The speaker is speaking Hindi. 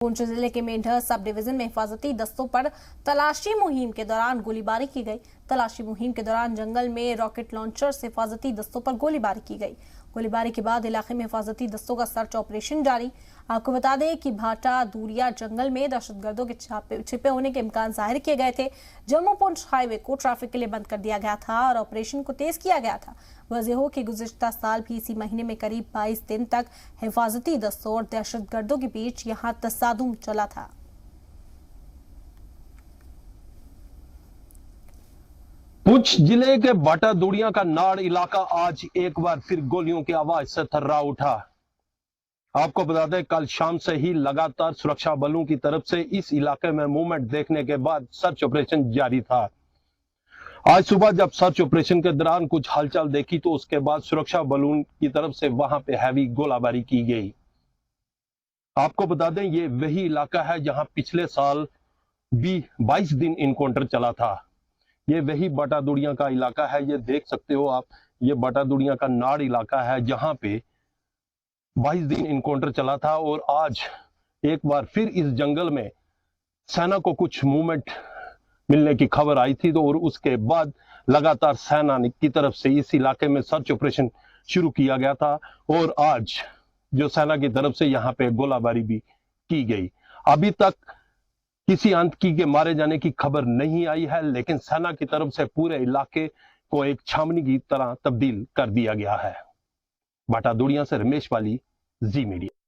पुंछ जिले के मेंढर सब डिवीजन में हिफाजती दस्तों पर तलाशी मुहिम के दौरान गोलीबारी की गई। तलाशी मुहिम के दौरान जंगल में रॉकेट लॉन्चर से हिफाजती दस्तों पर गोलीबारी की गई। गोलीबारी के बाद इलाके में हिफाजती दस्तों का सर्च ऑपरेशन जारी। आपको बता दें कि भाटा दूरिया जंगल में दहशतगर्दों के छिपे होने के इम्कान जाहिर किए गए थे। जम्मू पुंछ हाईवे को ट्रैफिक के लिए बंद कर दिया गया था और ऑपरेशन को तेज किया गया था। वजह हो कि गुज़िश्ता साल भी इसी महीने में करीब 22 दिन तक हिफाजती दस्तों और दहशतगर्दों के बीच यहां तसादुम चला था। पुंछ जिले के भाटा दूरिया का नाड़ इलाका आज एक बार फिर गोलियों की आवाज से थर्रा उठा। आपको बता दें, कल शाम से ही लगातार सुरक्षा बलों की तरफ से इस इलाके में मूवमेंट देखने के बाद सर्च ऑपरेशन जारी था। आज सुबह जब सर्च ऑपरेशन के दौरान कुछ हलचल देखी तो उसके बाद सुरक्षा बलों की तरफ से वहां पे हैवी गोलाबारी की गई। आपको बता दें, ये वही इलाका है जहां पिछले साल भी 22 दिन इनकाउंटर चला था। ये वही भाटा दूरिया का इलाका है। ये देख सकते हो आप, ये भाटा दूरिया का नाड़ इलाका है जहां पे 22 दिन इनकाउंटर चला था। और आज एक बार फिर इस जंगल में सेना को कुछ मूवमेंट मिलने की खबर आई थी, तो और उसके बाद लगातार सेना की तरफ से इस इलाके में सर्च ऑपरेशन शुरू किया गया था। और आज जो सेना की तरफ से यहाँ पे गोलाबारी भी की गई। अभी तक किसी आतंकी के मारे जाने की खबर नहीं आई है, लेकिन सेना की तरफ से पूरे इलाके को एक छावनी की तरह तब्दील कर दिया गया है। भाटा दूरिया से रमेश वाली, जी मीडिया।